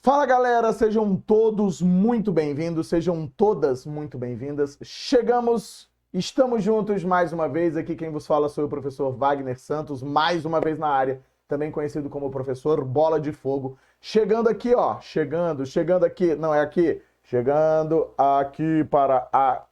Fala galera, sejam todos muito bem-vindos, sejam todas muito bem-vindas. Estamos juntos mais uma vez. Aqui quem vos fala sou o professor Wagner Santos, mais uma vez na área, também conhecido como professor Bola de Fogo. Chegando aqui para a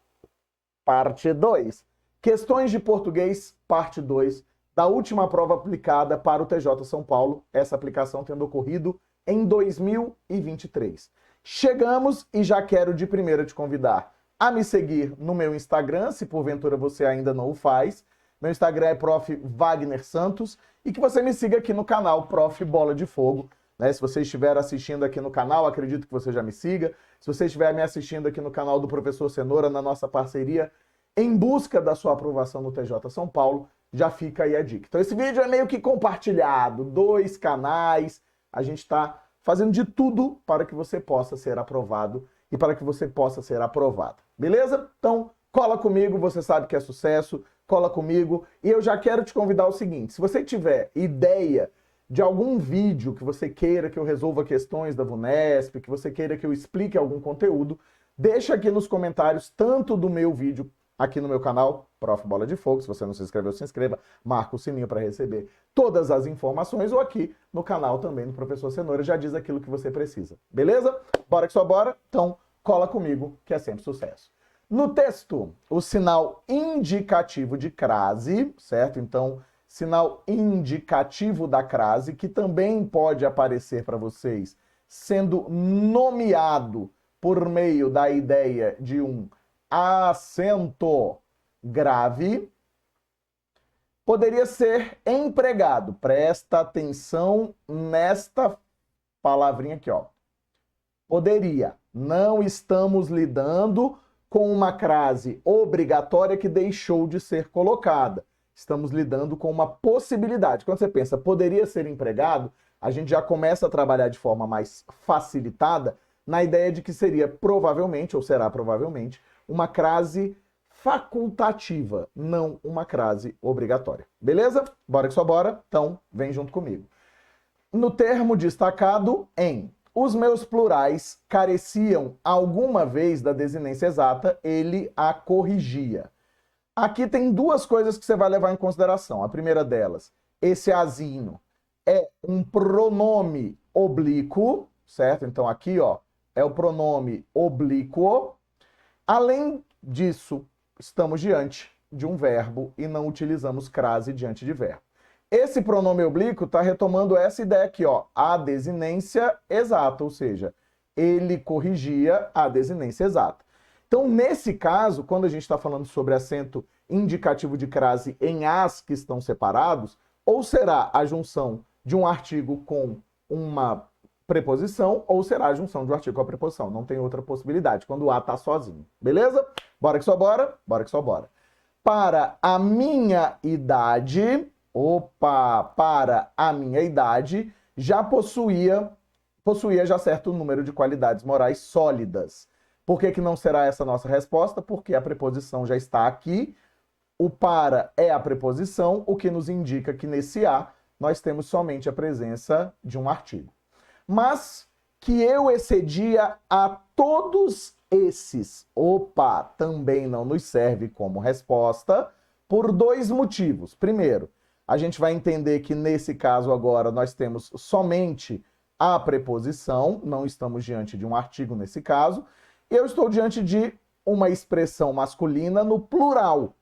parte 2. Questões de português, parte 2, da última prova aplicada para o TJ São Paulo, essa aplicação tendo ocorrido em 2023. Chegamos e já quero de primeira te convidar a me seguir no meu Instagram, se porventura você ainda não o faz. Meu Instagram é Prof. Wagner Santos e que você me siga aqui no canal Prof. Bola de Fogo. Né? Se você estiver assistindo aqui no canal, acredito que você já me siga. Se você estiver me assistindo aqui no canal do Professor Cenoura, na nossa parceria em busca da sua aprovação no TJ São Paulo, já fica aí a dica. Então esse vídeo é meio que compartilhado, 2 canais. A gente está fazendo de tudo para que você possa ser aprovado e para que você possa ser aprovada. Beleza? Então, cola comigo, você sabe que é sucesso, cola comigo. E eu já quero te convidar ao seguinte, se você tiver ideia de algum vídeo que você queira que eu resolva questões da VUNESP, que você queira que eu explique algum conteúdo, deixa aqui nos comentários, tanto do meu vídeo aqui no meu canal, Prof. Bola de Fogo. Se você não se inscreveu, se inscreva, marca o sininho para receber todas as informações, ou aqui no canal também do Professor Cenoura, já diz aquilo que você precisa. Beleza? Bora que só bora? Então, cola comigo, que é sempre sucesso. No texto, o sinal indicativo de crase, certo? Então, sinal indicativo da crase, que também pode aparecer para vocês sendo nomeado por meio da ideia de um acento grave, poderia ser empregado. Presta atenção nesta palavrinha aqui, ó. Poderia. Não estamos lidando com uma crase obrigatória que deixou de ser colocada. Estamos lidando com uma possibilidade. Quando você pensa poderia ser empregado, a gente já começa a trabalhar de forma mais facilitada na ideia de que seria provavelmente, ou será provavelmente, uma crase facultativa, não uma crase obrigatória. Beleza? Bora que só bora? Então, vem junto comigo. No termo destacado em os meus plurais careciam alguma vez da desinência exata, ele a corrigia. Aqui tem duas coisas que você vai levar em consideração. A primeira delas, esse azinho é um pronome oblíquo, certo? Então aqui, ó, é o pronome oblíquo. Além disso, estamos diante de um verbo e não utilizamos crase diante de verbo. Esse pronome oblíquo está retomando essa ideia aqui, ó, a desinência exata, ou seja, ele corrigia a desinência exata. Então, nesse caso, quando a gente está falando sobre acento indicativo de crase em as que estão separados, ou será a junção de um artigo com uma preposição, ou será a junção de um artigo com a preposição. Não tem outra possibilidade, quando o A está sozinho. Beleza? Bora que só bora? Bora que só bora. Para a minha idade, para a minha idade, já possuía já certo número de qualidades morais sólidas. Por que não será essa nossa resposta? Porque a preposição já está aqui, o para é a preposição, o que nos indica que nesse A nós temos somente a presença de um artigo. Mas que eu excedia a todos esses, também não nos serve como resposta por 2 motivos. Primeiro, a gente vai entender que nesse caso agora nós temos somente a preposição, não estamos diante de um artigo nesse caso. Eu estou diante de uma expressão masculina no plural.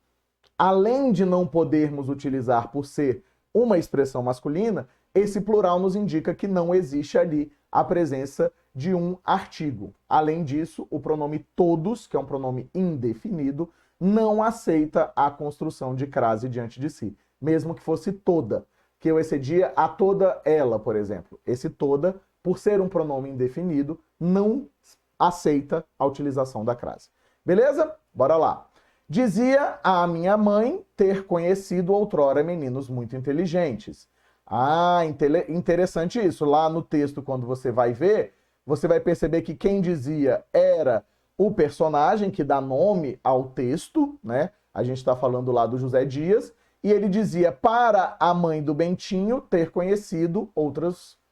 Além de não podermos utilizar por ser uma expressão masculina, esse plural nos indica que não existe ali a presença de um artigo. Além disso, o pronome todos, que é um pronome indefinido, não aceita a construção de crase diante de si, mesmo que fosse toda, que eu excedia a toda ela, por exemplo. Esse toda, por ser um pronome indefinido, não aceita a utilização da crase. Beleza? Bora lá. Dizia a minha mãe ter conhecido outrora meninos muito inteligentes. Ah, interessante isso. Lá no texto, quando você vai ver, você vai perceber que quem dizia era o personagem que dá nome ao texto, né? A gente está falando lá do José Dias, e ele dizia para a mãe do Bentinho ter conhecido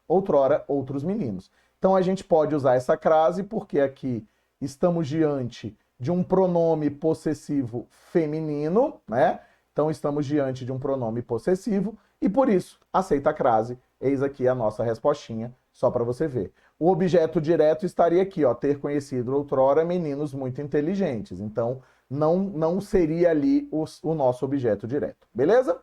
outrora outros meninos. Então a gente pode usar essa crase porque aqui estamos diante de um pronome possessivo feminino, né? Então estamos diante de um pronome possessivo e por isso aceita a crase. Eis aqui a nossa respostinha, só para você ver. O objeto direto estaria aqui, ó, ter conhecido outrora meninos muito inteligentes. Então não seria ali o nosso objeto direto, beleza?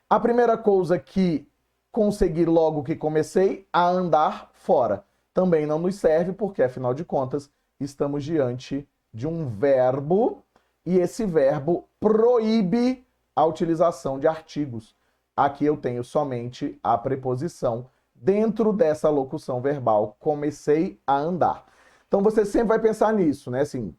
A primeira coisa que consegui logo que comecei a andar fora também não nos serve porque, afinal de contas, estamos diante de um verbo e esse verbo proíbe a utilização de artigos. Aqui eu tenho somente a preposição dentro dessa locução verbal, comecei a andar. Então você sempre vai pensar nisso, né? Assim,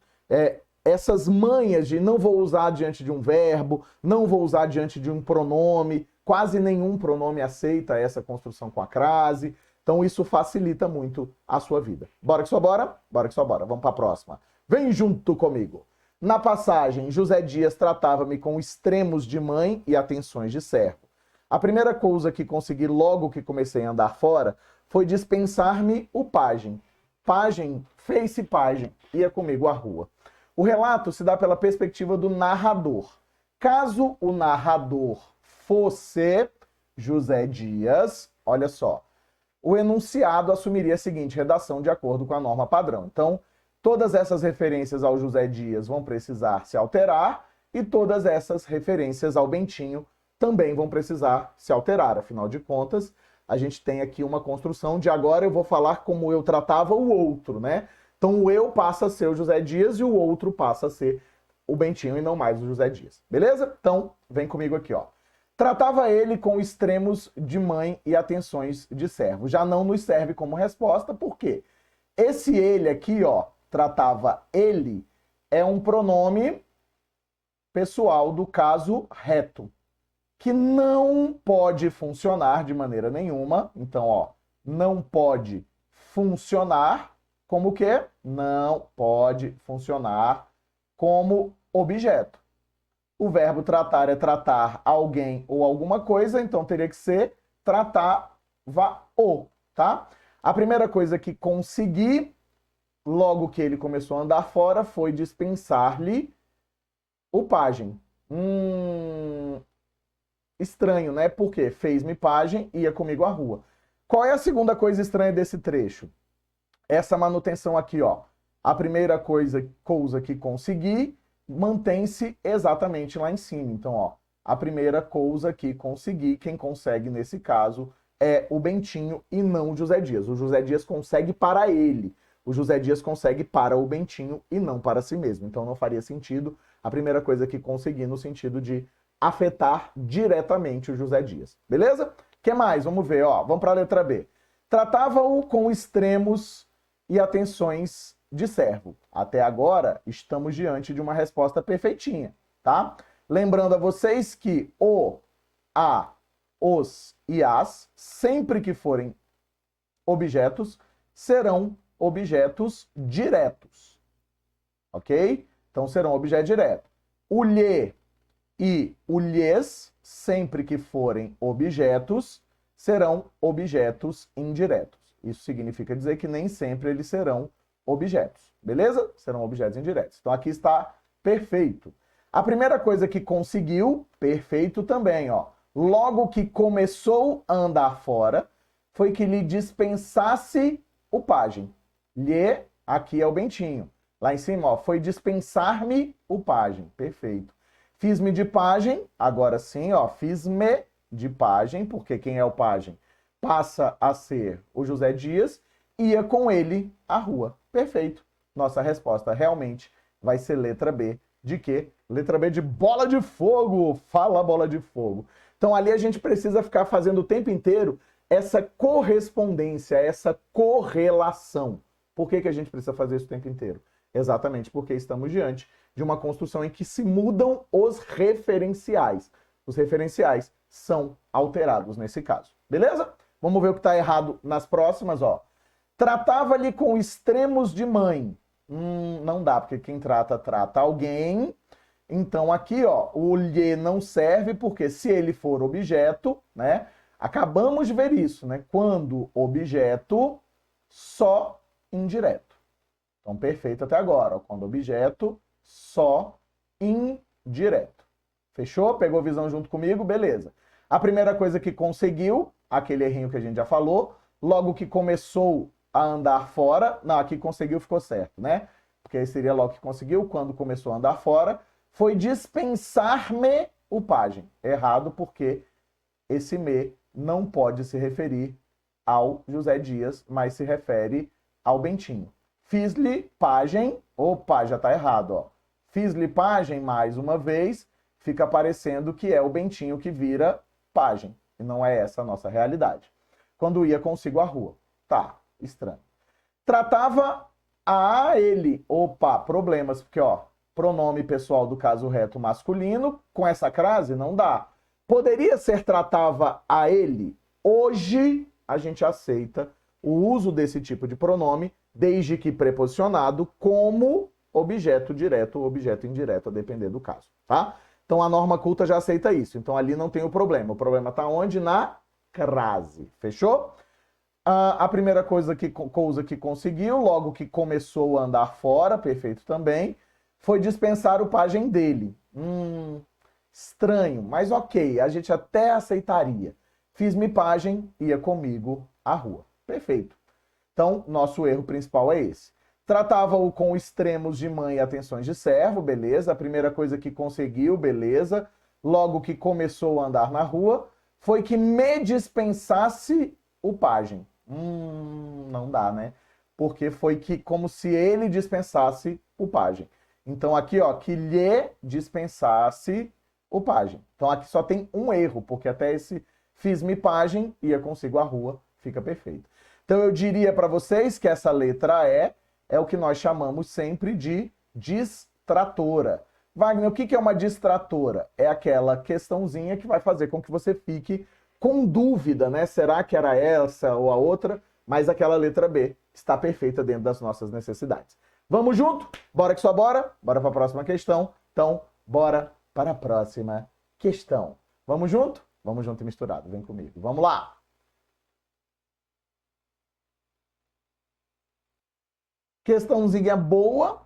essas manhas de não vou usar diante de um verbo, não vou usar diante de um pronome, quase nenhum pronome aceita essa construção com a crase. Então isso facilita muito a sua vida. Bora que só bora? Bora que só bora. Vamos para a próxima. Vem junto comigo. Na passagem, José Dias tratava-me com extremos de mãe e atenções de servo. A primeira coisa que consegui logo que comecei a andar fora foi dispensar-me o pajem. Pajem, fez-se pajem, ia comigo à rua. O relato se dá pela perspectiva do narrador. Caso o narrador fosse José Dias, olha só, o enunciado assumiria a seguinte redação de acordo com a norma padrão. Então, todas essas referências ao José Dias vão precisar se alterar e todas essas referências ao Bentinho também vão precisar se alterar. Afinal de contas, a gente tem aqui uma construção de agora eu vou falar como eu tratava o outro, né? Então o eu passa a ser o José Dias e o outro passa a ser o Bentinho e não mais o José Dias. Beleza? Então, vem comigo aqui, ó. Tratava ele com extremos de mãe e atenções de servo. Já não nos serve como resposta, por quê? Esse ele aqui, ó, tratava ele, é um pronome pessoal do caso reto, que não pode funcionar de maneira nenhuma. Então, ó, não pode funcionar como o quê? Não pode funcionar como objeto. O verbo tratar é tratar alguém ou alguma coisa, então teria que ser tratava-o, tá? A primeira coisa que consegui, logo que ele começou a andar fora, foi dispensar-lhe o pajem. Estranho, né? Porque fez-me pajem, ia comigo à rua. Qual é a segunda coisa estranha desse trecho? Essa manutenção aqui, ó. A primeira coisa que consegui mantém-se exatamente lá em cima. Então, ó, a primeira coisa que consegui, quem consegue nesse caso é o Bentinho e não o José Dias. O José Dias consegue para ele. O José Dias consegue para o Bentinho e não para si mesmo. Então não faria sentido a primeira coisa que consegui no sentido de afetar diretamente o José Dias. Beleza? O que mais? Vamos ver, ó. Vamos para a letra B. Tratava-o com extremos e atenções de servo. Até agora, estamos diante de uma resposta perfeitinha, tá? Lembrando a vocês que o, a, os e as, sempre que forem objetos, serão objetos diretos, ok? Então, serão objeto direto. O lhe e o lhes, sempre que forem objetos, serão objetos indiretos. Isso significa dizer que nem sempre eles serão objetos, beleza? Serão objetos indiretos. Então aqui está perfeito. A primeira coisa que conseguiu, perfeito também, ó. Logo que começou a andar fora, foi que lhe dispensasse o pajem. Lhe, aqui é o Bentinho. Lá em cima, ó, foi dispensar-me o pajem. Perfeito. Fiz-me de pajem, agora sim, ó, fiz-me de pajem, porque quem é o pajem? Passa a ser o José Dias, ia com ele à rua. Perfeito. Nossa resposta realmente vai ser letra B. De quê? Letra B de bola de fogo. Fala, bola de fogo. Então ali a gente precisa ficar fazendo o tempo inteiro essa correspondência, essa correlação. Por que a gente precisa fazer isso o tempo inteiro? Exatamente porque estamos diante de uma construção em que se mudam os referenciais. Os referenciais são alterados nesse caso. Beleza? Vamos ver o que está errado nas próximas, ó. Tratava-lhe com extremos de mãe. Não dá, porque quem trata alguém. Então aqui, ó, o lhe não serve, porque se ele for objeto, né? Acabamos de ver isso, né? Quando objeto, só indireto. Então, perfeito até agora. Ó, quando objeto só indireto. Fechou? Pegou visão junto comigo? Beleza. A primeira coisa que conseguiu, aquele errinho que a gente já falou, logo que começou a andar fora, não, aqui conseguiu, ficou certo, né? Porque aí seria logo que conseguiu, quando começou a andar fora, foi dispensar-me o pajem. Errado, porque esse me não pode se referir ao José Dias, mas se refere ao Bentinho. Fiz-lhe pajem, opa, já tá errado, ó. Fiz-lhe pajem mais uma vez, fica parecendo que é o Bentinho que vira pajem. E não é essa a nossa realidade. Quando ia consigo à rua. Tá, estranho. Tratava a ele. Opa, problemas, porque, ó, pronome pessoal do caso reto masculino, com essa crase não dá. Poderia ser tratava a ele. Hoje, a gente aceita o uso desse tipo de pronome, desde que preposicionado como objeto direto ou objeto indireto, a depender do caso, tá? Então, a norma culta já aceita isso. Então, ali não tem o problema. O problema está onde? Na crase. Fechou? A primeira coisa que conseguiu, logo que começou a andar fora, perfeito também, foi dispensar o pajem dele. Estranho, mas ok, a gente até aceitaria. Fiz-me pajem, ia comigo à rua. Perfeito. Então, nosso erro principal é esse. Tratava-o com extremos de mãe e atenções de servo, beleza. A primeira coisa que conseguiu, beleza. Logo que começou a andar na rua, foi que me dispensasse o pajem. Não dá, né? Porque foi que como se ele dispensasse o pajem. Então aqui, ó, que lhe dispensasse o pajem. Então aqui só tem um erro, porque até esse fiz-me pajem, ia consigo à rua, fica perfeito. Então eu diria para vocês que essa letra E é o que nós chamamos sempre de distratora. Wagner, o que é uma distratora? É aquela questãozinha que vai fazer com que você fique com dúvida, né? Será que era essa ou a outra? Mas aquela letra B está perfeita dentro das nossas necessidades. Vamos junto? Bora que só bora? Bora para a próxima questão. Então, bora para a próxima questão. Vamos junto? Vamos junto e misturado. Vem comigo. Vamos lá! Questãozinha boa,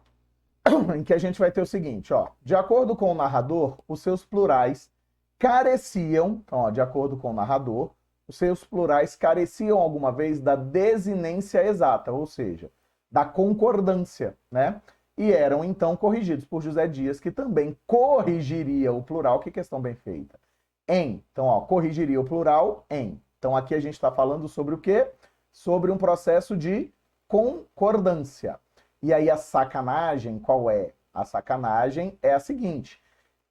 em que a gente vai ter o seguinte, ó. De acordo com o narrador, os seus plurais careciam, então, ó, de acordo com o narrador, os seus plurais careciam alguma vez da desinência exata, ou seja, da concordância, né? E eram, então, corrigidos por José Dias, que também corrigiria o plural. Que questão bem feita. Em. Então, ó, corrigiria o plural em. Então, aqui a gente está falando sobre o quê? Sobre um processo de concordância. E aí a sacanagem, qual é? A sacanagem é a seguinte.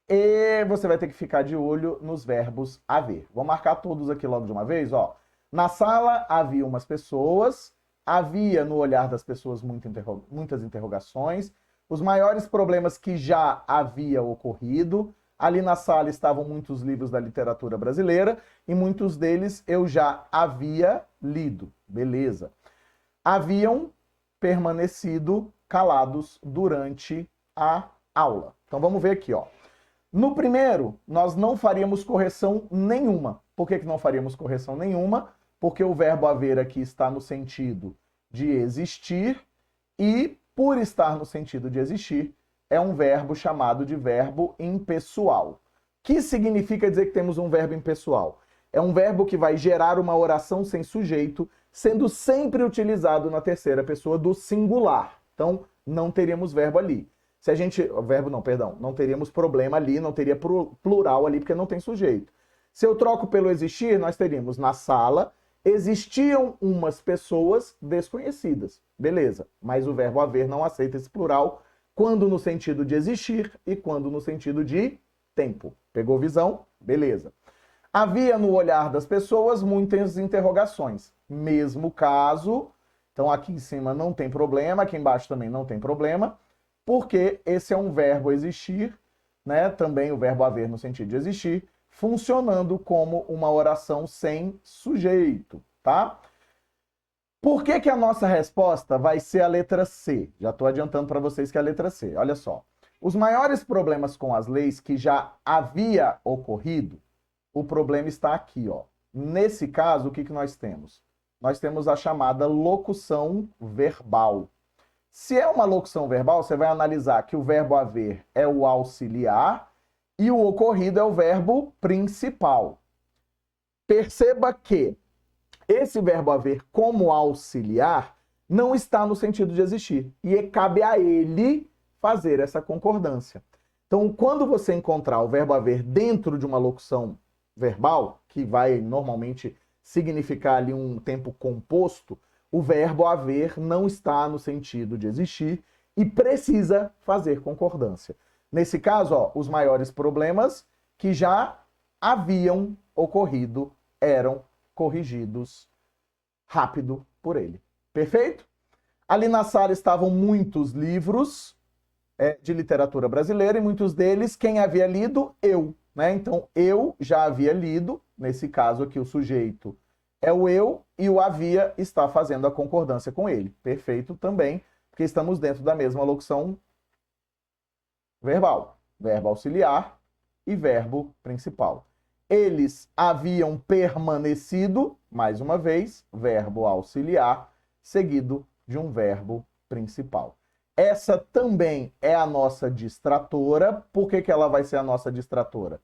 E você vai ter que ficar de olho nos verbos haver. Vou marcar todos aqui logo de uma vez, ó. Na sala havia umas pessoas, havia no olhar das pessoas muitas interrogações, os maiores problemas que já havia ocorrido. Ali na sala estavam muitos livros da literatura brasileira e muitos deles eu já havia lido. Beleza. Haviam permanecido calados durante a aula. Então vamos ver aqui, ó. No primeiro, nós não faríamos correção nenhuma. Por que não faríamos correção nenhuma? Porque o verbo haver aqui está no sentido de existir e, por estar no sentido de existir, é um verbo chamado de verbo impessoal. Que significa dizer que temos um verbo impessoal? É um verbo que vai gerar uma oração sem sujeito, sendo sempre utilizado na terceira pessoa do singular. Então, não teríamos verbo ali. Se a gente... Verbo não, perdão. Não teríamos problema ali, não teria plural ali, porque não tem sujeito. Se eu troco pelo existir, nós teríamos na sala, existiam umas pessoas desconhecidas. Beleza. Mas o verbo haver não aceita esse plural, quando no sentido de existir e quando no sentido de tempo. Pegou visão? Beleza. Havia no olhar das pessoas muitas interrogações. Mesmo caso, então aqui em cima não tem problema, aqui embaixo também não tem problema, porque esse é um verbo existir, né? Também o verbo haver no sentido de existir, funcionando como uma oração sem sujeito, tá? Por que a nossa resposta vai ser a letra C? Já estou adiantando para vocês que é a letra C. Olha só. Os maiores problemas com as leis que já havia ocorrido, o problema está aqui, ó. Nesse caso, o que nós temos? nós temos a chamada locução verbal. Se é uma locução verbal, você vai analisar que o verbo haver é o auxiliar e o ocorrido é o verbo principal. Perceba que esse verbo haver como auxiliar não está no sentido de existir. E cabe a ele fazer essa concordância. Então, quando você encontrar o verbo haver dentro de uma locução verbal, que vai normalmente significar ali um tempo composto, o verbo haver não está no sentido de existir e precisa fazer concordância. Nesse caso, ó, os maiores problemas que já haviam ocorrido eram corrigidos rápido por ele. Perfeito? Ali na sala estavam muitos livros de literatura brasileira e muitos deles, quem havia lido? Eu. Né? Então, eu já havia lido, nesse caso aqui o sujeito é o eu e o havia está fazendo a concordância com ele. Perfeito também, porque estamos dentro da mesma locução verbal. Verbo auxiliar e verbo principal. Eles haviam permanecido, mais uma vez, verbo auxiliar, seguido de um verbo principal. Essa também é a nossa distratora. Por que ela vai ser a nossa distratora?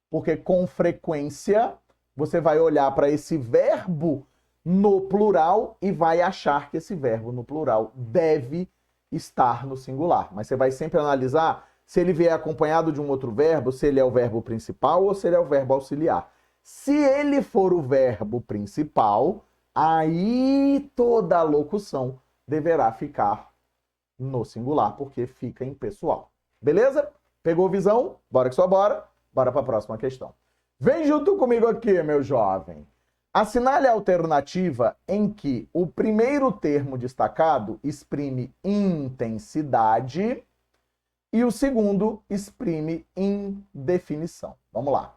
Porque com frequência você vai olhar para esse verbo no plural e vai achar que esse verbo no plural deve estar no singular. Mas você vai sempre analisar se ele vier acompanhado de um outro verbo, se ele é o verbo principal ou se ele é o verbo auxiliar. Se ele for o verbo principal, aí toda a locução deverá ficar no singular, porque fica impessoal. Beleza? Pegou visão? Bora que só bora. Bora para a próxima questão. Vem junto comigo aqui, meu jovem. Assinale a alternativa em que o primeiro termo destacado exprime intensidade e o segundo exprime indefinição. Vamos lá.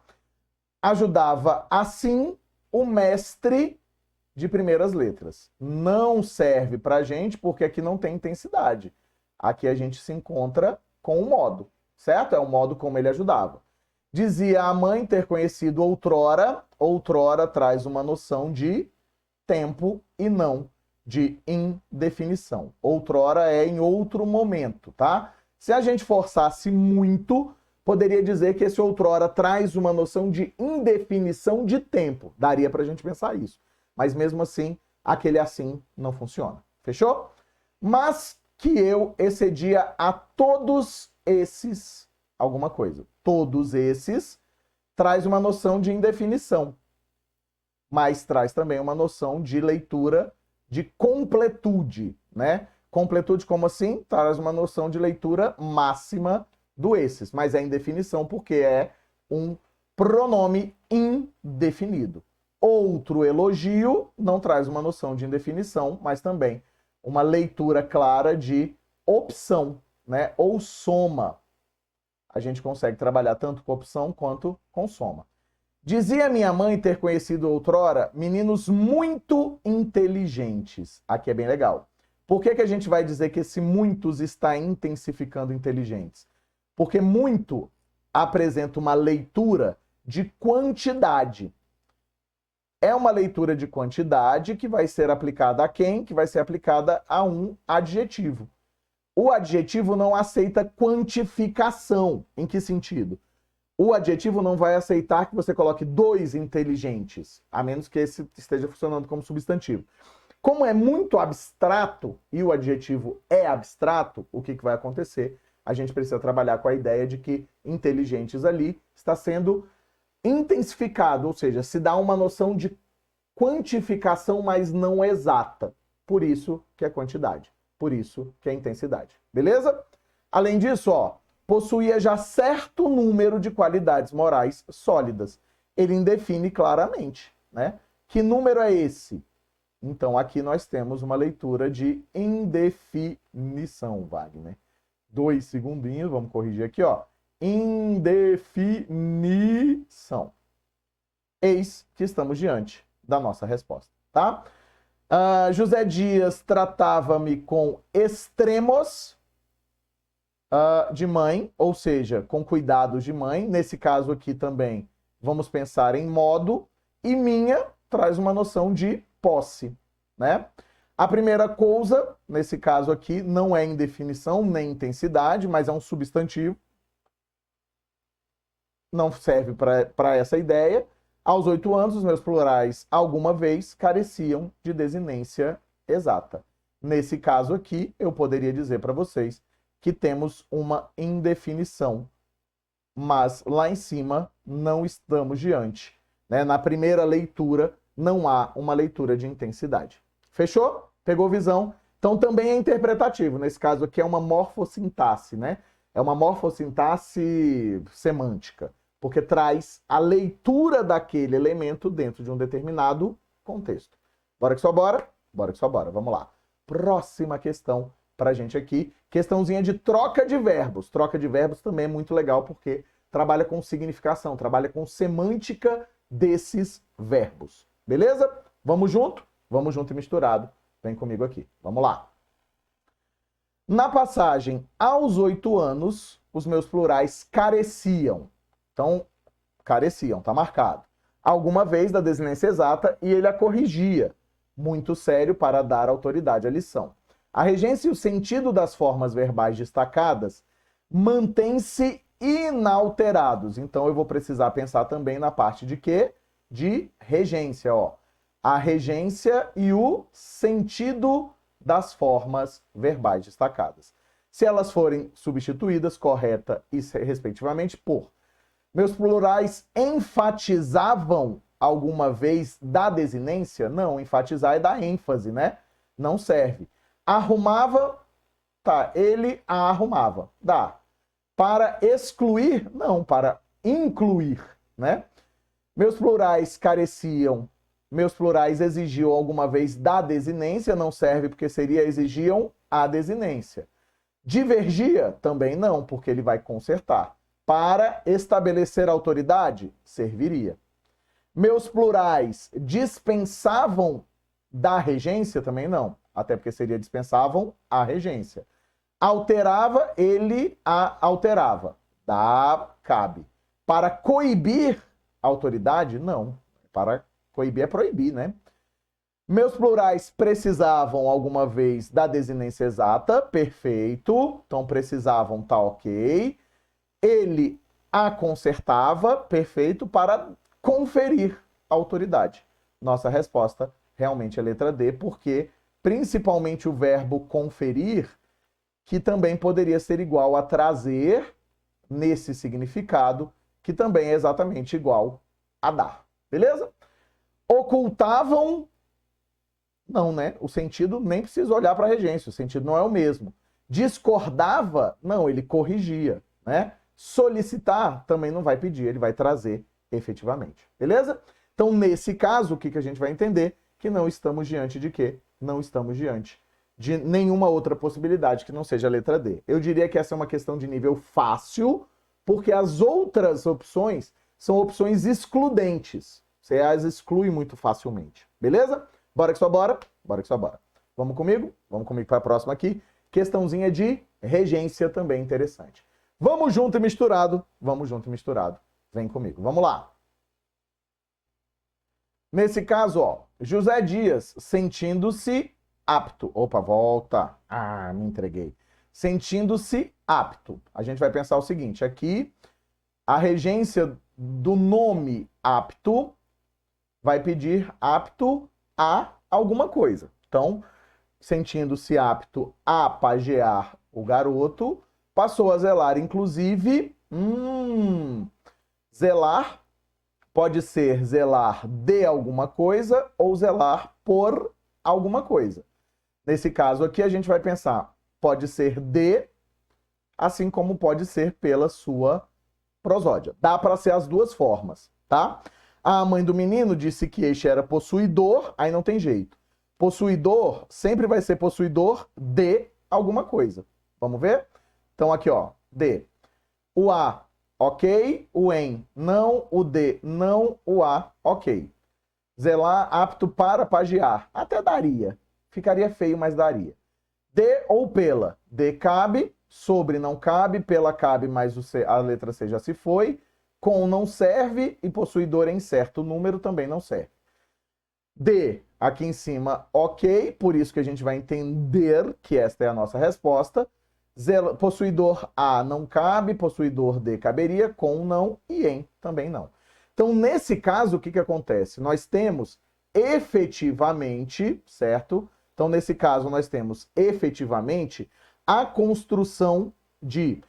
Ajudava assim o mestre de primeiras letras. Não serve para a gente porque aqui não tem intensidade. Aqui a gente se encontra com o modo, certo? É o modo como ele ajudava. Dizia a mãe ter conhecido outrora. Outrora traz uma noção de tempo e não de indefinição. Outrora é em outro momento, tá? Se a gente forçasse muito, poderia dizer que esse outrora traz uma noção de indefinição de tempo. Daria pra gente pensar isso. Mas mesmo assim, aquele assim não funciona. Fechou? Mas que eu excedia a todos esses alguma coisa. Todos esses traz uma noção de indefinição, mas traz também uma noção de leitura de completude, né? Completude como assim? Traz uma noção de leitura máxima do esses, mas é indefinição porque é um pronome indefinido. Outro elogio não traz uma noção de indefinição, mas também uma leitura clara de opção, né? Ou soma. A gente consegue trabalhar tanto com opção quanto com soma. Dizia minha mãe ter conhecido outrora meninos muito inteligentes. Aqui é bem legal. Por que a gente vai dizer que esse muitos está intensificando inteligentes? Porque muito apresenta uma leitura de quantidade. É uma leitura de quantidade que vai ser aplicada a quem? Que vai ser aplicada a um adjetivo. O adjetivo não aceita quantificação. Em que sentido? O adjetivo não vai aceitar que você coloque dois inteligentes, a menos que esse esteja funcionando como substantivo. Como é muito abstrato e o adjetivo é abstrato, o que vai acontecer? A gente precisa trabalhar com a ideia de que inteligentes ali está sendo intensificado, ou seja, se dá uma noção de quantificação, mas não exata. Por isso que é quantidade. Por isso que é intensidade. Beleza? Além disso, ó, possuía já certo número de qualidades morais sólidas. Ele indefine claramente, né? Que número é esse? Então, aqui nós temos uma leitura de indefinição, Wagner. 2 segundinhos, vamos corrigir aqui, ó. Indefinição. Eis que estamos diante da nossa resposta, tá? José Dias tratava-me com extremos de mãe, ou seja, com cuidados de mãe. Nesse caso aqui também vamos pensar em modo. E minha traz uma noção de posse. né? A primeira coisa, nesse caso aqui, não é indefinição nem intensidade, mas é um substantivo. Não serve para essa ideia. Aos 8 anos, os meus plurais, alguma vez, careciam de desinência exata. Nesse caso aqui, eu poderia dizer para vocês que temos uma indefinição, mas lá em cima não estamos diante, né? Na primeira leitura, não há uma leitura de intensidade. Fechou? Pegou visão? Então também é interpretativo. Nesse caso aqui é uma morfossintaxe, né? É uma morfossintaxe semântica, porque traz a leitura daquele elemento dentro de um determinado contexto. Bora que só bora? Bora que só bora. Vamos lá. Próxima questão pra gente aqui. Questãozinha de troca de verbos. Troca de verbos também é muito legal porque trabalha com significação, trabalha com semântica desses verbos. Beleza? Vamos junto? Vamos junto e misturado. Vem comigo aqui. Vamos lá. Na passagem aos 8 anos, os meus plurais careciam. Então, careciam, tá marcado. Alguma vez da desinência exata e ele a corrigia. Muito sério para dar autoridade à lição. A regência e o sentido das formas verbais destacadas mantêm-se inalterados. Então, eu vou precisar pensar também na parte de quê? De regência, ó. A regência e o sentido das formas verbais destacadas. Se elas forem substituídas, correta e respectivamente, por meus plurais enfatizavam alguma vez da desinência? Não, enfatizar é dar ênfase, né? Não serve. Arrumava, tá, ele a arrumava, dá. Para excluir? Não, para incluir, né? Meus plurais careciam, meus plurais exigiam alguma vez da desinência? Não serve porque seria exigiam a desinência. Divergia? Também não, porque ele vai consertar. Para estabelecer autoridade? Serviria. Meus plurais dispensavam da regência? Também não, até porque seria dispensavam a regência. Alterava, ele a alterava. Dá, cabe. Para coibir autoridade? Não. Para coibir é proibir, né? Meus plurais precisavam alguma vez da desinência exata? Perfeito. Então precisavam, tá ok. Ele a consertava? Perfeito. Para conferir autoridade. Nossa resposta realmente é letra D, porque principalmente o verbo conferir, que também poderia ser igual a trazer nesse significado, que também é exatamente igual a dar. Beleza? Ocultavam? Não, né? O sentido nem precisa olhar para a regência, o sentido não é o mesmo. Discordava? Não, ele corrigia, né? Solicitar também não vai pedir, ele vai trazer efetivamente. Beleza? Então, nesse caso, o que a gente vai entender? Que não estamos diante de quê? Não estamos diante de nenhuma outra possibilidade que não seja a letra D. Eu diria que essa é uma questão de nível fácil, porque as outras opções são opções excludentes. Você as exclui muito facilmente. Beleza? Bora que só bora? Bora que só bora. Vamos comigo? Vamos comigo para a próxima aqui. Questãozinha de regência também interessante. Vamos junto e misturado. Vamos junto e misturado. Vem comigo. Vamos lá. Nesse caso, ó, José Dias, sentindo-se apto. Opa, volta. Ah, me entreguei. Sentindo-se apto. A gente vai pensar o seguinte, aqui a regência do nome apto vai pedir apto a alguma coisa. Então, sentindo-se apto a pajear o garoto, passou a zelar, inclusive, zelar pode ser zelar de alguma coisa ou zelar por alguma coisa. Nesse caso aqui, a gente vai pensar, pode ser de, assim como pode ser pela sua prosódia. Dá para ser as duas formas, tá? A mãe do menino disse que este era possuidor, aí não tem jeito. Possuidor sempre vai ser possuidor de alguma coisa. Vamos ver? Então aqui, ó, de. O a, ok. O em, não. O de, não. O a, ok. Zelar, apto para pajear. Até daria. Ficaria feio, mas daria. De ou pela. De cabe, sobre não cabe, pela cabe, mas a letra C já se foi. Com não serve e possuidor em certo número também não serve. D, aqui em cima, ok, por isso que a gente vai entender que esta é a nossa resposta. Possuidor A não cabe, possuidor D caberia, com não e em também não. Então, nesse caso, o que acontece? Nós temos efetivamente, certo? Então, nesse caso, nós temos efetivamente a construção de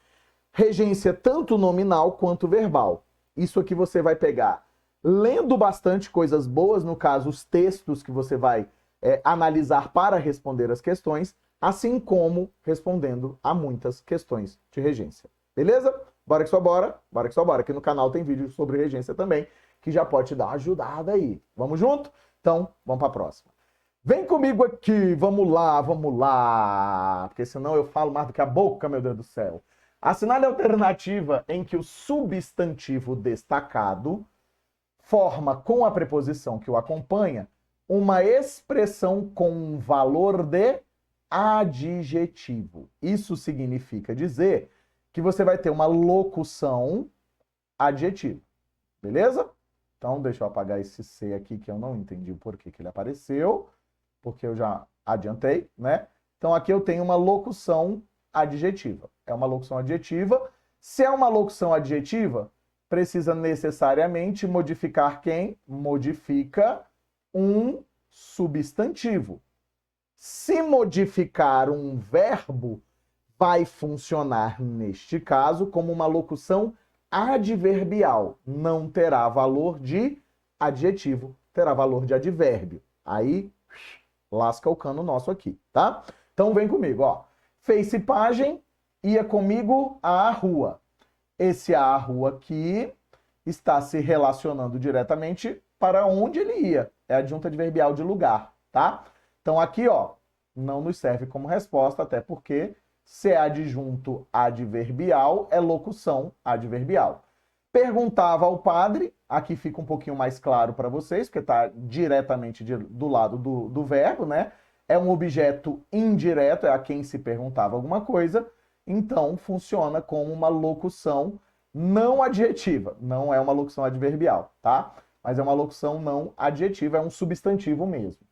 regência tanto nominal quanto verbal. Isso aqui você vai pegar lendo bastante coisas boas, no caso, os textos que você vai analisar para responder as questões, assim como respondendo a muitas questões de regência. Beleza? Bora que só bora, bora que só bora. Aqui no canal tem vídeo sobre regência também, que já pode te dar uma ajudada aí. Vamos junto? Então, vamos para a próxima. Vem comigo aqui, vamos lá, porque senão eu falo mais do que a boca, meu Deus do céu. Assinale a alternativa em que o substantivo destacado forma com a preposição que o acompanha uma expressão com um valor de adjetivo. Isso significa dizer que você vai ter uma locução adjetiva. Beleza? Então, deixa eu apagar esse C aqui que eu não entendi o porquê que ele apareceu, porque eu já adiantei, né? Então, aqui eu tenho uma locução adjetiva. É uma locução adjetiva. Se é uma locução adjetiva, precisa necessariamente modificar quem? Modifica um substantivo. Se modificar um verbo, vai funcionar, neste caso, como uma locução adverbial. Não terá valor de adjetivo, terá valor de advérbio. Aí, lasca o cano nosso aqui, tá? Então, vem comigo, ó. Fez-se pajem, ia comigo à rua. Esse à rua aqui está se relacionando diretamente para onde ele ia. É adjunto adverbial de lugar, tá? Então aqui, ó, não nos serve como resposta, até porque se é adjunto adverbial, é locução adverbial. Perguntava ao padre, aqui fica um pouquinho mais claro para vocês, porque está diretamente do lado do verbo, né? É um objeto indireto, é a quem se perguntava alguma coisa, então funciona como uma locução não adjetiva. Não é uma locução adverbial, tá? Mas é uma locução não adjetiva, é um substantivo mesmo.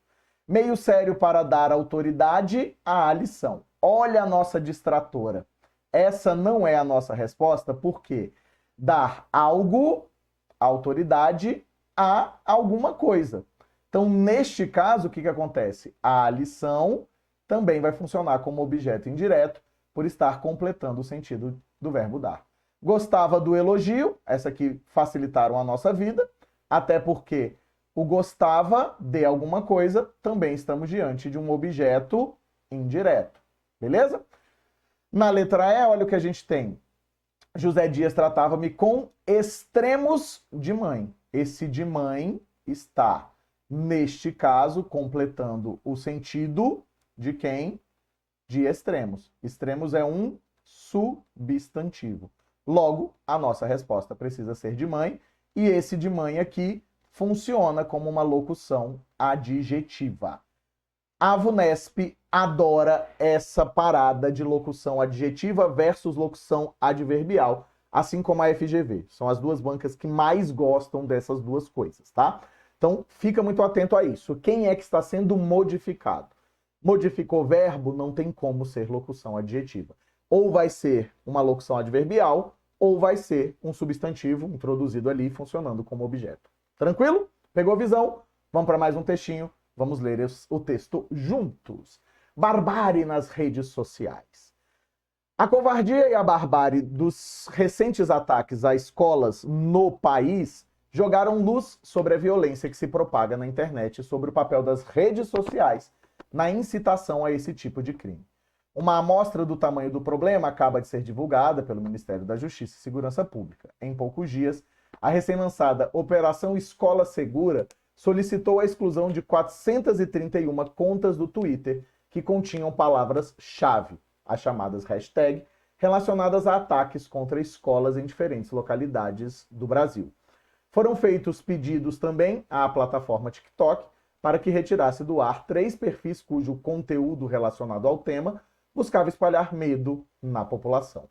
Meio sério para dar autoridade à lição. Olha a nossa distratora. Essa não é a nossa resposta, porque dar algo, autoridade, a alguma coisa. Então, neste caso, o que acontece? A lição também vai funcionar como objeto indireto, por estar completando o sentido do verbo dar. Gostava do elogio, essa aqui facilitaram a nossa vida, até porque o gostava de alguma coisa, também estamos diante de um objeto indireto. Beleza? Na letra E, olha o que a gente tem. José Dias tratava-me com extremos de mãe. Esse de mãe está, neste caso, completando o sentido de quem? De extremos. Extremos é um substantivo. Logo, a nossa resposta precisa ser de mãe, e esse de mãe aqui funciona como uma locução adjetiva. A VUNESP adora essa parada de locução adjetiva versus locução adverbial, assim como a FGV. São as duas bancas que mais gostam dessas duas coisas, tá? Então, fica muito atento a isso. Quem é que está sendo modificado? Modificou verbo, não tem como ser locução adjetiva. Ou vai ser uma locução adverbial, ou vai ser um substantivo introduzido ali, funcionando como objeto. Tranquilo? Pegou a visão? Vamos para mais um textinho. Vamos ler o texto juntos. Barbárie nas redes sociais. A covardia e a barbárie dos recentes ataques a escolas no país jogaram luz sobre a violência que se propaga na internet e sobre o papel das redes sociais na incitação a esse tipo de crime. Uma amostra do tamanho do problema acaba de ser divulgada pelo Ministério da Justiça e Segurança Pública. Em poucos dias, a recém-lançada Operação Escola Segura solicitou a exclusão de 431 contas do Twitter que continham palavras-chave, as chamadas hashtag, relacionadas a ataques contra escolas em diferentes localidades do Brasil. Foram feitos pedidos também à plataforma TikTok para que retirasse do ar 3 perfis cujo conteúdo relacionado ao tema buscava espalhar medo na população.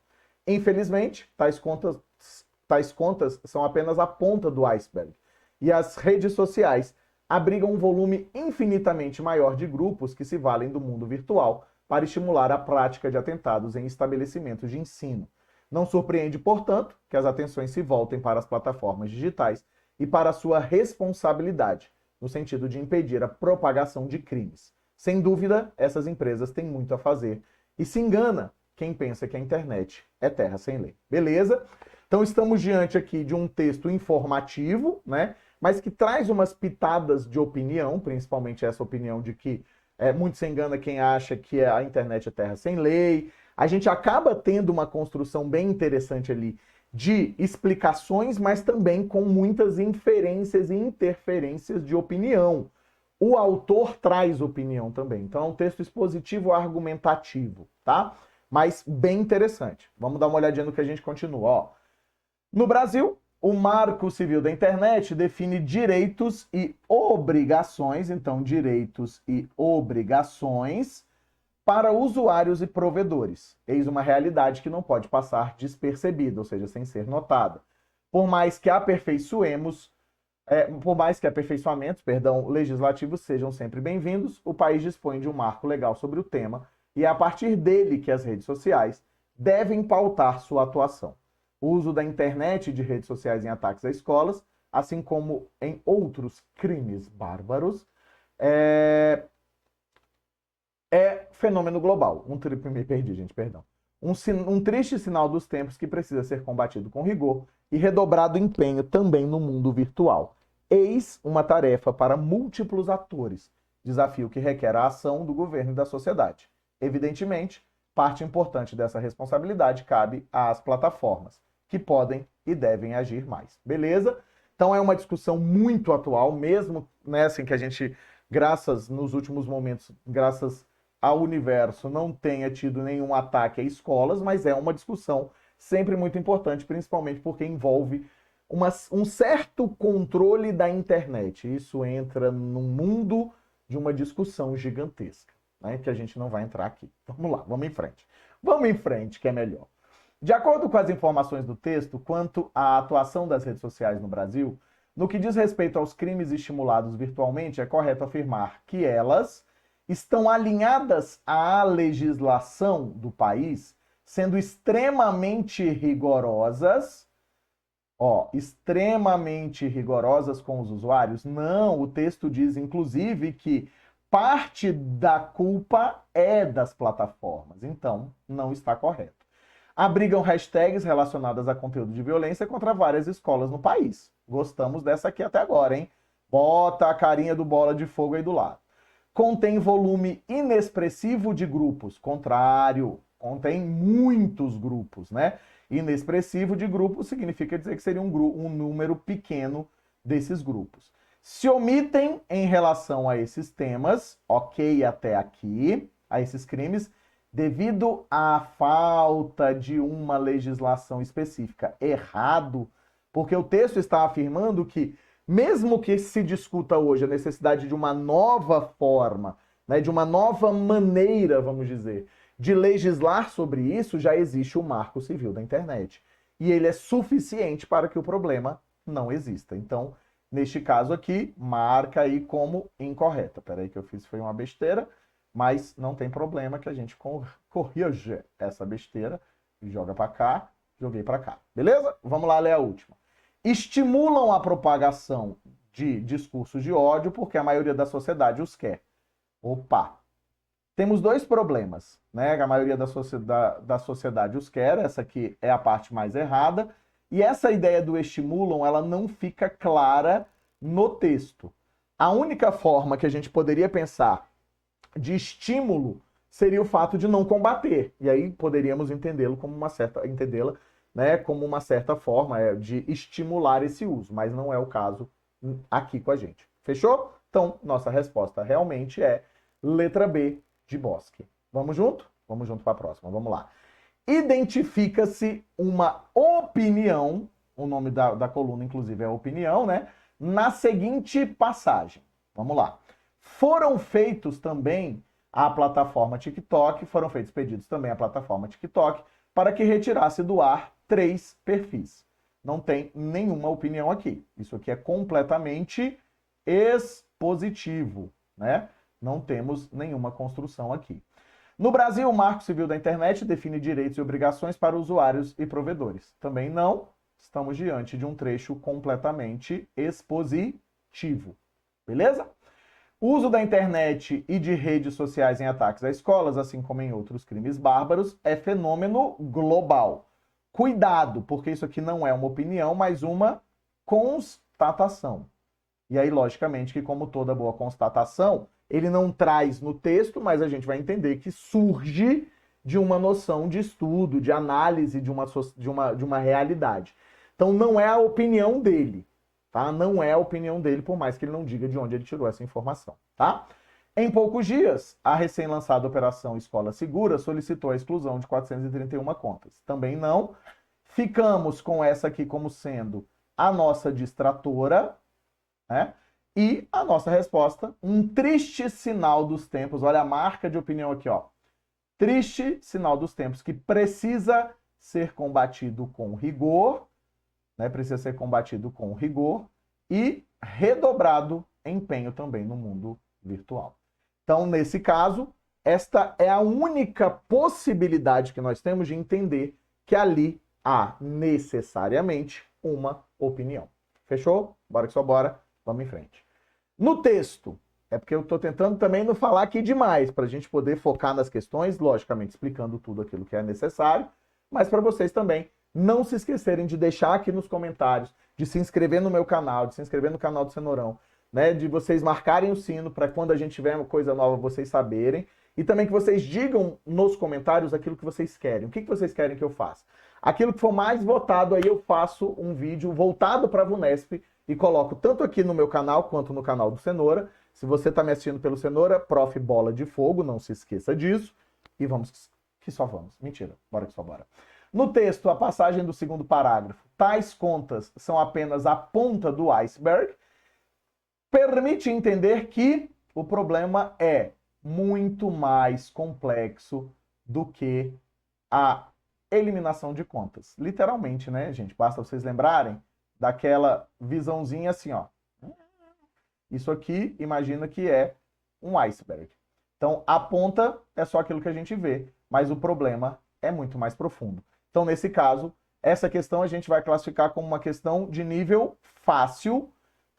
Infelizmente, tais contas são apenas a ponta do iceberg, e as redes sociais abrigam um volume infinitamente maior de grupos que se valem do mundo virtual para estimular a prática de atentados em estabelecimentos de ensino. Não surpreende, portanto, que as atenções se voltem para as plataformas digitais e para a sua responsabilidade, no sentido de impedir a propagação de crimes. Sem dúvida, essas empresas têm muito a fazer e se engana quem pensa que a internet é terra sem lei. Beleza? Então estamos diante aqui de um texto informativo, né? Mas que traz umas pitadas de opinião, principalmente essa opinião de que muito se engana quem acha que a internet é terra sem lei. A gente acaba tendo uma construção bem interessante ali de explicações, mas também com muitas inferências e interferências de opinião. O autor traz opinião também. Então é um texto expositivo argumentativo, tá? Mas bem interessante. Vamos dar uma olhadinha no que a gente continua. Ó. No Brasil, o Marco Civil da Internet define direitos e obrigações, então direitos e obrigações para usuários e provedores. Eis uma realidade que não pode passar despercebida, ou seja, sem ser notada. Por mais que aperfeiçoamentos, legislativos sejam sempre bem-vindos, o país dispõe de um marco legal sobre o tema e é a partir dele que as redes sociais devem pautar sua atuação. O uso da internet e de redes sociais em ataques a escolas, assim como em outros crimes bárbaros, é fenômeno global. Me perdi, gente, perdão. Um triste sinal dos tempos que precisa ser combatido com rigor e redobrado empenho também no mundo virtual. Eis uma tarefa para múltiplos atores, desafio que requer a ação do governo e da sociedade. Evidentemente, parte importante dessa responsabilidade cabe às plataformas, que podem e devem agir mais. Beleza? Então é uma discussão muito atual, mesmo assim que a gente, nos últimos momentos, graças ao universo, não tenha tido nenhum ataque a escolas, mas é uma discussão sempre muito importante, principalmente porque envolve um certo controle da internet. Isso entra no mundo de uma discussão gigantesca, né, que a gente não vai entrar aqui. Vamos lá, vamos em frente. Vamos em frente, que é melhor. De acordo com as informações do texto, quanto à atuação das redes sociais no Brasil, no que diz respeito aos crimes estimulados virtualmente, é correto afirmar que elas estão alinhadas à legislação do país, sendo extremamente rigorosas, extremamente rigorosas com os usuários? Não, o texto diz, inclusive, que parte da culpa é das plataformas. Então, não está correto. Abrigam hashtags relacionadas a conteúdo de violência contra várias escolas no país. Gostamos dessa aqui até agora, hein? Bota a carinha do Bola de Fogo aí do lado. Contém volume inexpressivo de grupos. Contrário, contém muitos grupos, né? Inexpressivo de grupos significa dizer que seria um número pequeno desses grupos. Se omitem em relação a esses temas, ok até aqui, a esses crimes, devido à falta de uma legislação específica. Errado, porque o texto está afirmando que, mesmo que se discuta hoje a necessidade de uma nova forma, né, de uma nova maneira, vamos dizer, de legislar sobre isso, já existe o Marco Civil da Internet. E ele é suficiente para que o problema não exista. Então, neste caso aqui, marca aí como incorreta. Peraí que eu fiz, foi uma besteira. Mas não tem problema que a gente corrige essa besteira e joga para cá, joguei para cá. Beleza? Vamos lá ler a última. Estimulam a propagação de discursos de ódio porque a maioria da sociedade os quer. Opa! Temos dois problemas, né? A maioria da sociedade os quer, essa aqui é a parte mais errada, e essa ideia do estimulam, ela não fica clara no texto. A única forma que a gente poderia pensar de estímulo seria o fato de não combater. E aí poderíamos entendê-la como uma certa forma de estimular esse uso, mas não é o caso aqui com a gente. Fechou? Então, nossa resposta realmente é letra B de Bosque. Vamos junto? Vamos junto para a próxima. Vamos lá. Identifica-se uma opinião, o nome da coluna, inclusive, é opinião, né? Na seguinte passagem. Vamos lá. Foram feitos também à plataforma TikTok, foram feitos pedidos também à plataforma TikTok para que retirasse do ar 3 perfis. Não tem nenhuma opinião aqui. Isso aqui é completamente expositivo, né? Não temos nenhuma construção aqui. No Brasil, o Marco Civil da Internet define direitos e obrigações para usuários e provedores. Também não, estamos diante de um trecho completamente expositivo. Beleza? O uso da internet e de redes sociais em ataques a escolas, assim como em outros crimes bárbaros, é fenômeno global. Cuidado, porque isso aqui não é uma opinião, mas uma constatação. E aí, logicamente, que como toda boa constatação, ele não traz no texto, mas a gente vai entender que surge de uma noção de estudo, de análise de uma realidade. Então, não é a opinião dele, tá? Não é a opinião dele, por mais que ele não diga de onde ele tirou essa informação, tá? Em poucos dias, a recém-lançada Operação Escola Segura solicitou a exclusão de 431 contas. Também não. Ficamos com essa aqui como sendo a nossa distratora, né? E a nossa resposta, um triste sinal dos tempos. Olha a marca de opinião aqui, ó. Triste sinal dos tempos que precisa ser combatido com rigor, né? Precisa ser combatido com rigor e redobrado empenho também no mundo virtual. Então, nesse caso, esta é a única possibilidade que nós temos de entender que ali há necessariamente uma opinião. Fechou? Bora que só bora. Vamos em frente. No texto, é porque eu estou tentando também não falar aqui demais, para a gente poder focar nas questões, logicamente explicando tudo aquilo que é necessário, mas para vocês também não se esquecerem de deixar aqui nos comentários, de se inscrever no meu canal, de se inscrever no canal do Cenourão, né, de vocês marcarem o sino para quando a gente tiver uma coisa nova vocês saberem, e também que vocês digam nos comentários aquilo que vocês querem. O que vocês querem que eu faça? Aquilo que for mais votado, aí eu faço um vídeo voltado para a VUNESP e coloco tanto aqui no meu canal quanto no canal do Cenoura. Se você está me assistindo pelo Cenoura, Prof. Bola de Fogo, não se esqueça disso. E vamos que só vamos. Mentira, bora que só bora. No texto, a passagem do segundo parágrafo, tais contas são apenas a ponta do iceberg, permite entender que o problema é muito mais complexo do que a eliminação de contas. Literalmente, né, gente? Basta vocês lembrarem daquela visãozinha assim, ó. Isso aqui, imagina que é um iceberg. Então, a ponta é só aquilo que a gente vê, mas o problema é muito mais profundo. Então, nesse caso, essa questão a gente vai classificar como uma questão de nível fácil.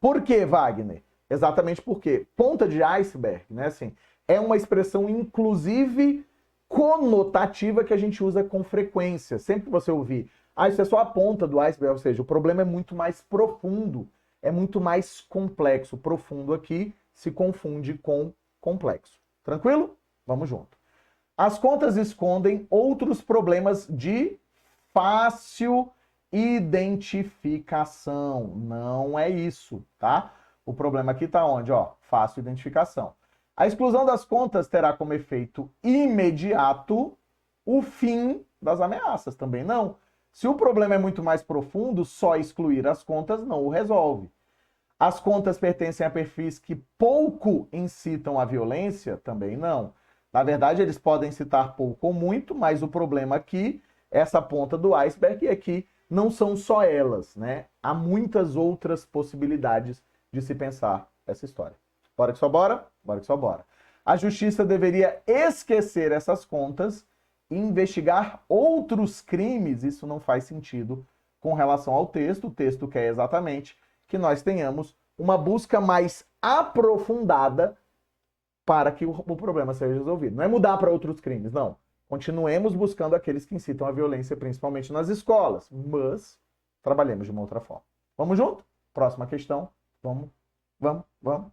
Por quê, Wagner? Exatamente porque ponta de iceberg, né, assim, é uma expressão, inclusive, conotativa que a gente usa com frequência. Sempre que você ouvir, isso é só a ponta do iceberg, ou seja, o problema é muito mais profundo, é muito mais complexo. Profundo aqui se confunde com complexo. Tranquilo? Vamos junto. As contas escondem outros problemas de fácil identificação. Não é isso, tá? O problema aqui está onde? Ó, fácil identificação. A exclusão das contas terá como efeito imediato o fim das ameaças. Também não. Se o problema é muito mais profundo, só excluir as contas não o resolve. As contas pertencem a perfis que pouco incitam a violência? Também não. Na verdade, eles podem citar pouco ou muito, mas o problema aqui, essa ponta do iceberg, é que não são só elas, né? Há muitas outras possibilidades de se pensar essa história. Bora que só bora? Bora que só bora. A justiça deveria esquecer essas contas e investigar outros crimes. Isso não faz sentido com relação ao texto. O texto quer exatamente que nós tenhamos uma busca mais aprofundada para que o problema seja resolvido. Não é mudar para outros crimes, não. Continuemos buscando aqueles que incitam a violência, principalmente nas escolas, mas trabalhemos de uma outra forma. Vamos junto? Próxima questão. Vamos,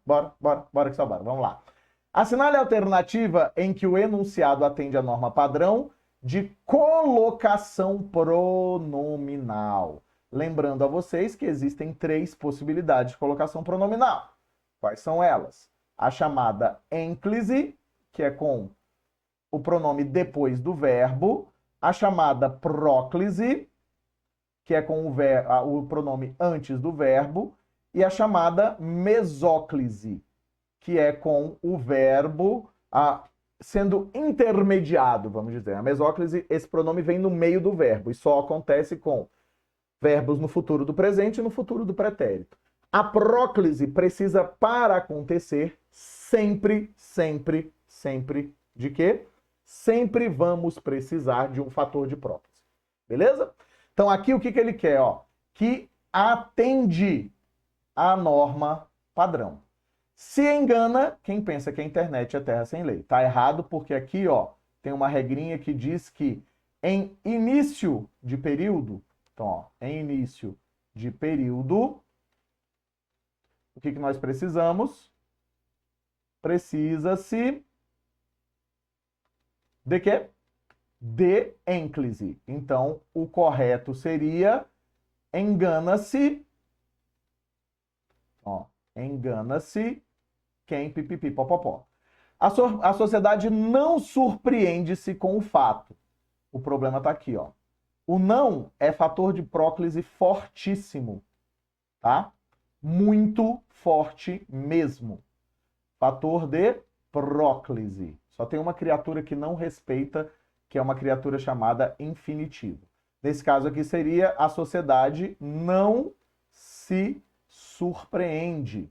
bora que só bora. Vamos lá. Assinale a alternativa em que o enunciado atende à norma padrão de colocação pronominal. Lembrando a vocês que existem 3 possibilidades de colocação pronominal. Quais são elas? A chamada ênclise, que é com o pronome depois do verbo. A chamada próclise, que é com o pronome antes do verbo. E a chamada mesóclise, que é com o verbo sendo intermediado, vamos dizer. A mesóclise, esse pronome vem no meio do verbo e só acontece com verbos no futuro do presente e no futuro do pretérito. A próclise precisa, para acontecer, sempre de quê? Sempre vamos precisar de um fator de próclise. Beleza? Então aqui o que ele quer? Ó, que atende à norma padrão. Se engana quem pensa que a internet é terra sem lei. Tá errado porque aqui, ó, tem uma regrinha que diz que em início de período, então, ó, em início de período, o que nós precisamos? Precisa-se de quê? De ênclise. Então, o correto seria engana-se, ó, engana-se quem pipipi popopó. A sociedade não surpreende-se com o fato. O problema está aqui, ó. O não é fator de próclise fortíssimo, tá? Muito forte mesmo. Fator de próclise. Só tem uma criatura que não respeita, que é uma criatura chamada infinitivo. Nesse caso aqui seria a sociedade não se surpreende.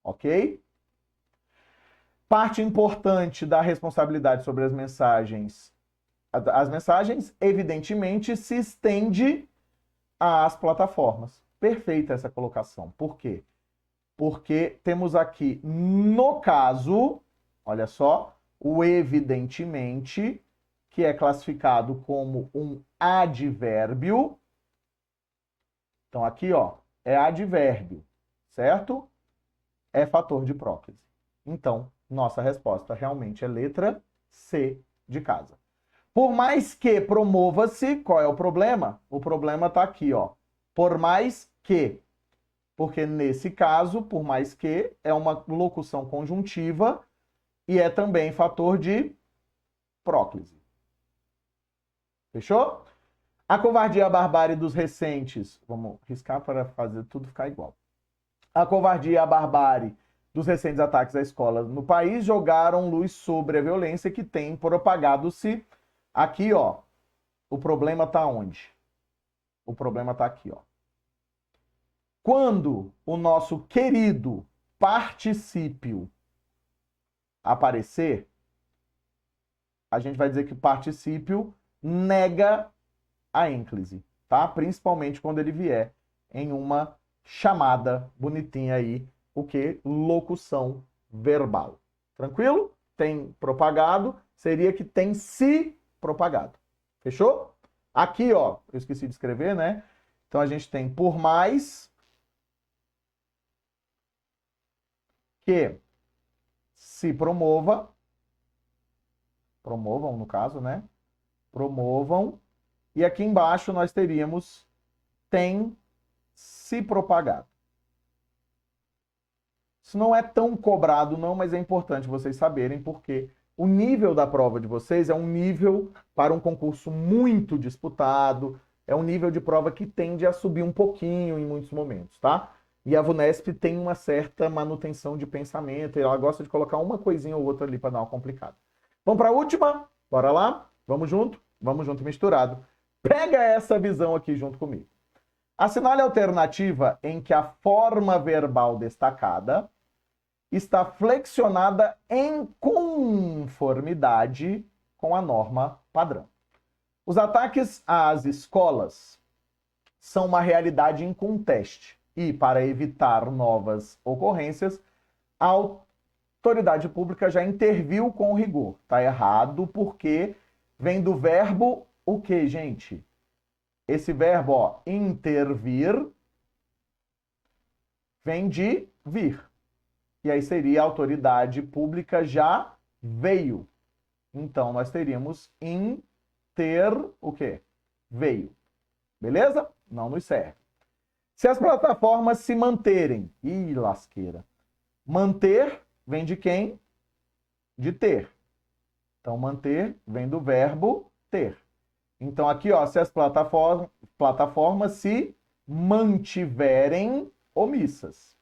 Ok? Parte importante da responsabilidade sobre as mensagens. As mensagens, evidentemente, se estende às plataformas. Perfeita essa colocação. Por quê? Porque temos aqui, no caso, olha só, o evidentemente, que é classificado como um advérbio. Então, aqui, ó, é advérbio, certo? É fator de próclise. Então, nossa resposta realmente é letra C de casa. Por mais que promova-se, qual é o problema? O problema está aqui, ó. Por mais que. Porque nesse caso, por mais que, é uma locução conjuntiva e é também fator de próclise. Fechou? A covardia e a barbárie dos recentes. Vamos riscar para fazer tudo ficar igual. A covardia e a barbárie dos recentes ataques à escola no país jogaram luz sobre a violência que tem propagado-se. Aqui, ó, o problema está onde? O problema está aqui, ó. Quando o nosso querido particípio aparecer, a gente vai dizer que o particípio nega a ênclise, tá? Principalmente quando ele vier em uma chamada bonitinha aí, o que? Locução verbal. Tranquilo? Tem propagado, seria que tem se propagado. Fechou? Aqui, ó, eu esqueci de escrever, né? Então a gente tem por mais que se promovam, no caso, né? Promovam. E aqui embaixo nós teríamos tem se propagado. Isso não é tão cobrado, não, mas é importante vocês saberem, porque o nível da prova de vocês é um nível para um concurso muito disputado, é um nível de prova que tende a subir um pouquinho em muitos momentos, tá? E a VUNESP tem uma certa manutenção de pensamento, e ela gosta de colocar uma coisinha ou outra ali para dar uma complicada. Vamos para a última? Bora lá? Vamos junto e misturado. Pega essa visão aqui junto comigo. Assinale a alternativa em que a forma verbal destacada está flexionada em conformidade com a norma padrão. Os ataques às escolas são uma realidade inconteste e, para evitar novas ocorrências, a autoridade pública já interviu com rigor. Tá errado porque vem do verbo o quê, gente? Esse verbo, ó, intervir, vem de vir. E aí seria a autoridade pública já veio. Então, nós teríamos inter o quê? Veio. Beleza? Não nos serve. Se as plataformas se manterem... Ih, lasqueira. Manter vem de quem? De ter. Então, manter vem do verbo ter. Então, aqui, ó, se as plataformas se mantiverem omissas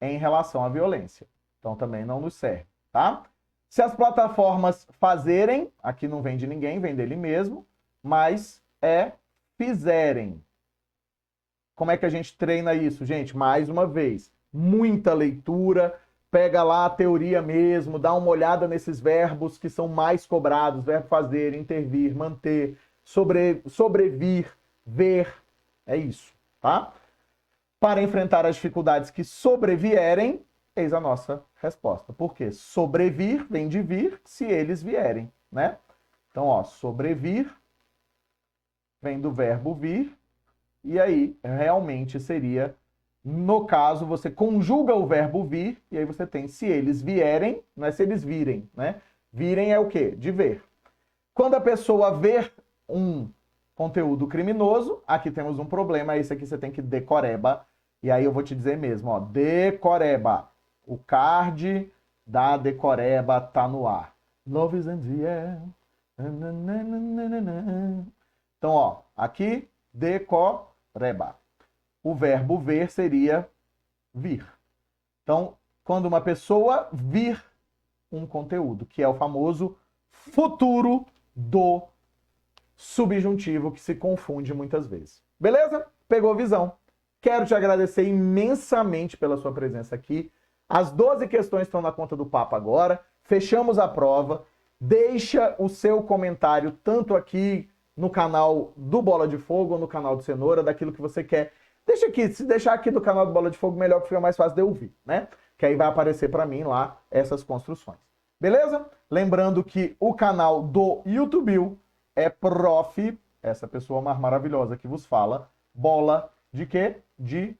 em relação à violência. Então, também não nos serve, tá? Se as plataformas fazerem, aqui não vem de ninguém, vem dele mesmo, mas é fizerem. Como é que a gente treina isso, gente? Mais uma vez, muita leitura, pega lá a teoria mesmo, dá uma olhada nesses verbos que são mais cobrados, verbo fazer, intervir, manter, sobrevir, ver, é isso, tá? Para enfrentar as dificuldades que sobrevierem, eis a nossa resposta. Porque sobrevir vem de vir se eles vierem, né? Então, ó, sobrevir vem do verbo vir, e aí realmente seria, no caso, você conjuga o verbo vir, e aí você tem se eles vierem, não é se eles virem, né? Virem é o quê? De ver. Quando a pessoa ver um conteúdo criminoso, aqui temos um problema, esse aqui você tem que decoreba, e aí eu vou te dizer mesmo, ó, decoreba. O card da decoreba tá no ar. Love is in the air. Então, ó, aqui, decoreba. O verbo ver seria vir. Então, quando uma pessoa vir um conteúdo, que é o famoso futuro do subjuntivo, que se confunde muitas vezes. Beleza? Pegou a visão? Quero te agradecer imensamente pela sua presença aqui. As 12 questões estão na conta do Papa agora. Fechamos a prova. Deixa o seu comentário, tanto aqui no canal do Bola de Fogo ou no canal do Cenoura, daquilo que você quer. Deixa aqui, se deixar aqui do canal do Bola de Fogo, melhor, que fica mais fácil de eu ouvir, né? Que aí vai aparecer para mim lá essas construções. Beleza? Lembrando que o canal do YouTube é Prof, essa pessoa maravilhosa que vos fala, Bola de quê? De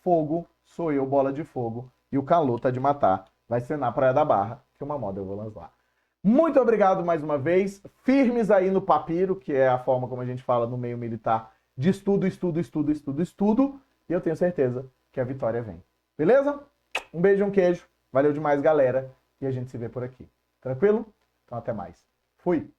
Fogo. Sou eu, Bola de Fogo. E o calor tá de matar. Vai ser na Praia da Barra, que uma moda eu vou lançar. Muito obrigado mais uma vez. Firmes aí no papiro, que é a forma como a gente fala no meio militar, de estudo, estudo, estudo, estudo, estudo. E eu tenho certeza que a vitória vem. Beleza? Um beijo, um queijo. Valeu demais, galera. E a gente se vê por aqui. Tranquilo? Então até mais. Fui!